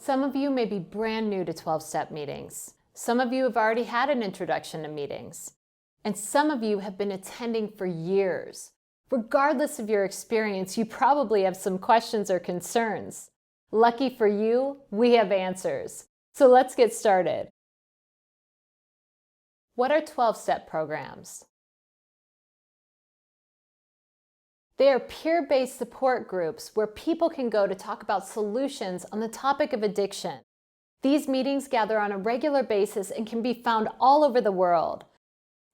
Some of you may be brand new to 12-step meetings. Some of you have already had an introduction to meetings. And some of you have been attending for years. Regardless of your experience, you probably have some questions or concerns. Lucky for you, we have answers. So let's get started. What are 12-step programs? They are peer-based support groups where people can go to talk about solutions on the topic of addiction. These meetings gather on a regular basis and can be found all over the world.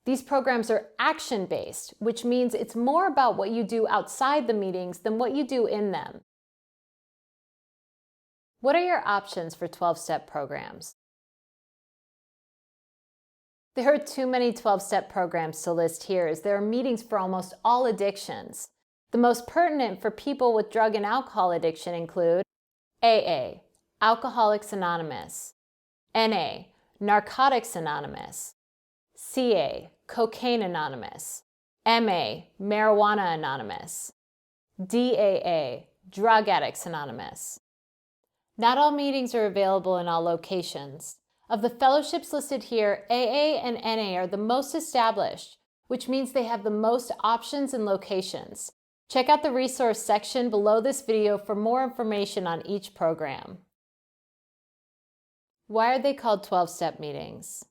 These programs are action-based, which means it's more about what you do outside the meetings than what you do in them. What are your options for 12-step programs? There are too many 12-step programs to list here, as there are meetings for almost all addictions. The most pertinent for people with drug and alcohol addiction include AA, Alcoholics Anonymous, NA, Narcotics Anonymous, CA, Cocaine Anonymous, MA, Marijuana Anonymous, DAA, Drug Addicts Anonymous. Not all meetings are available in all locations. Of the fellowships listed here, AA and NA are the most established, which means they have the most options and locations. Check out the resource section below this video for more information on each program. Why are they called 12-step meetings?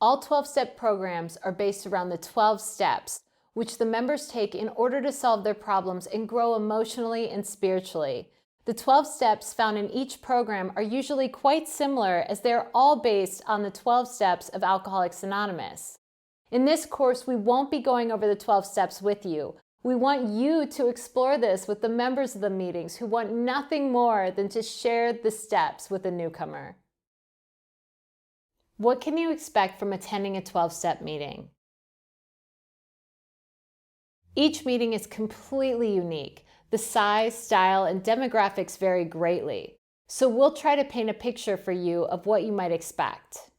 All 12-step programs are based around the 12 steps, which the members take in order to solve their problems and grow emotionally and spiritually. The 12 steps found in each program are usually quite similar, as they are all based on the 12 steps of Alcoholics Anonymous. In this course, we won't be going over the 12 steps with you. We want you to explore this with the members of the meetings who want nothing more than to share the steps with a newcomer. What can you expect from attending a 12-step meeting? Each meeting is completely unique. The size, style, and demographics vary greatly. So we'll try to paint a picture for you of what you might expect.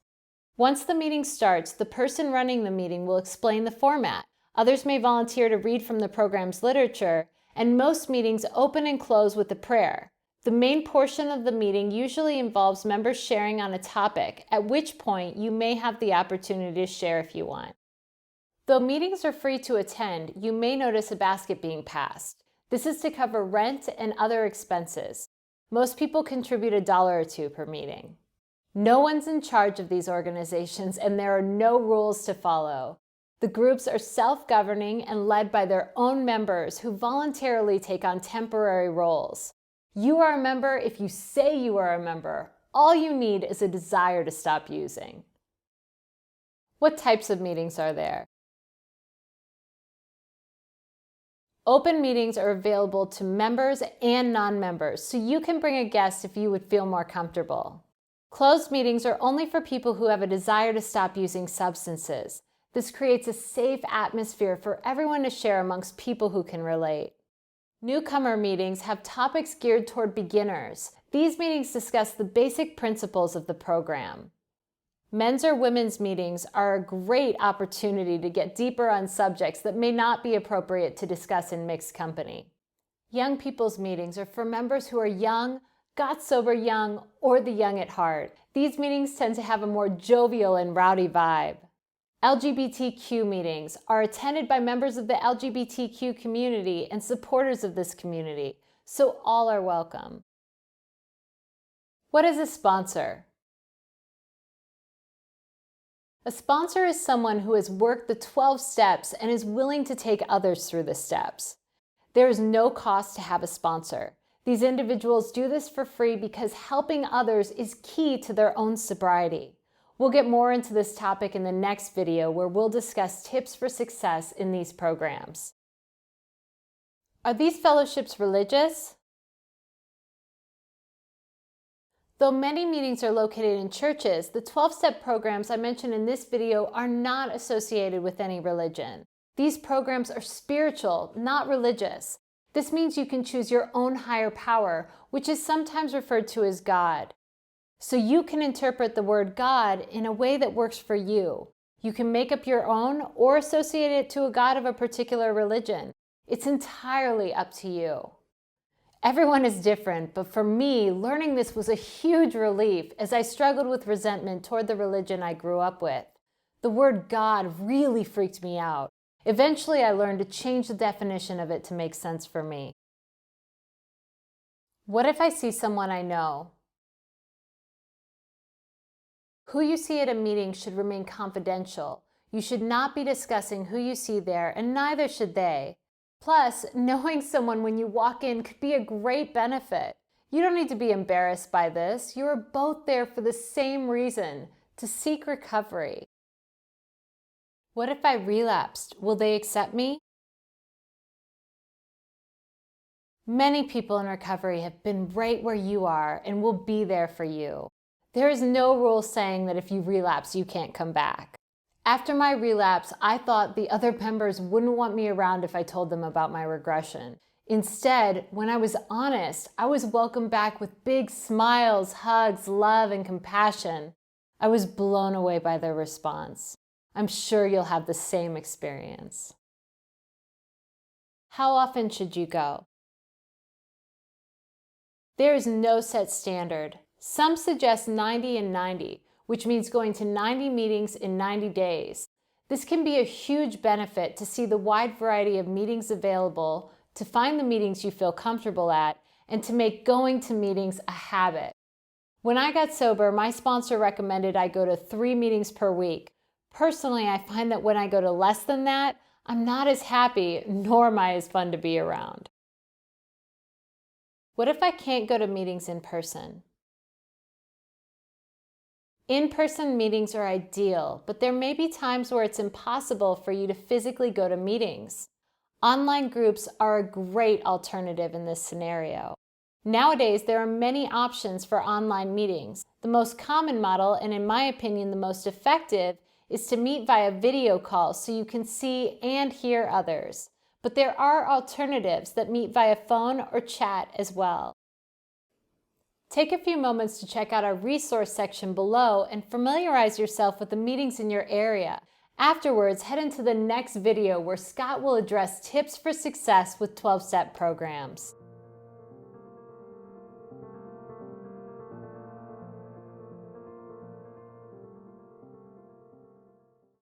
Once the meeting starts, the person running the meeting will explain the format. Others may volunteer to read from the program's literature, and most meetings open and close with a prayer. The main portion of the meeting usually involves members sharing on a topic, at which point you may have the opportunity to share if you want. Though meetings are free to attend, you may notice a basket being passed. This is to cover rent and other expenses. Most people contribute $1 or $2 per meeting. No one's in charge of these organizations, and there are no rules to follow. The groups are self-governing and led by their own members who voluntarily take on temporary roles. You are a member if you say you are a member. All you need is a desire to stop using. What types of meetings are there? Open meetings are available to members and non-members, so you can bring a guest if you would feel more comfortable. Closed meetings are only for people who have a desire to stop using substances. This creates a safe atmosphere for everyone to share amongst people who can relate. Newcomer meetings have topics geared toward beginners. These meetings discuss the basic principles of the program. Men's or women's meetings are a great opportunity to get deeper on subjects that may not be appropriate to discuss in mixed company. Young people's meetings are for members who are young, got sober young, or the young at heart. These meetings tend to have a more jovial and rowdy vibe. LGBTQ meetings are attended by members of the LGBTQ community and supporters of this community, so all are welcome. What is a sponsor? A sponsor is someone who has worked the 12 steps and is willing to take others through the steps. There is no cost to have a sponsor. These individuals do this for free because helping others is key to their own sobriety. We'll get more into this topic in the next video, where we'll discuss tips for success in these programs. Are these fellowships religious? Though many meetings are located in churches, the 12-step programs I mentioned in this video are not associated with any religion. These programs are spiritual, not religious. This means you can choose your own higher power, which is sometimes referred to as God. So you can interpret the word God in a way that works for you. You can make up your own or associate it to a god of a particular religion. It's entirely up to you. Everyone is different, but for me, learning this was a huge relief as I struggled with resentment toward the religion I grew up with. The word God really freaked me out. Eventually, I learned to change the definition of it to make sense for me. What if I see someone I know? Who you see at a meeting should remain confidential. You should not be discussing who you see there, and neither should they. Plus, knowing someone when you walk in could be a great benefit. You don't need to be embarrassed by this. You are both there for the same reason, to seek recovery. What if I relapsed? Will they accept me? Many people in recovery have been right where you are and will be there for you. There is no rule saying that if you relapse, you can't come back. After my relapse, I thought the other members wouldn't want me around if I told them about my regression. Instead, when I was honest, I was welcomed back with big smiles, hugs, love, and compassion. I was blown away by their response. I'm sure you'll have the same experience. How often should you go? There is no set standard. Some suggest 90 and 90, which means going to 90 meetings in 90 days. This can be a huge benefit to see the wide variety of meetings available, to find the meetings you feel comfortable at, and to make going to meetings a habit. When I got sober, my sponsor recommended I go to 3 meetings per week. Personally, I find that when I go to less than that, I'm not as happy, nor am I as fun to be around. What if I can't go to meetings in person? In-person meetings are ideal, but there may be times where it's impossible for you to physically go to meetings. Online groups are a great alternative in this scenario. Nowadays, there are many options for online meetings. The most common model, and in my opinion the most effective, is to meet via video call so you can see and hear others. But there are alternatives that meet via phone or chat as well. Take a few moments to check out our resource section below and familiarize yourself with the meetings in your area. Afterwards, head into the next video where Scott will address tips for success with 12-step programs.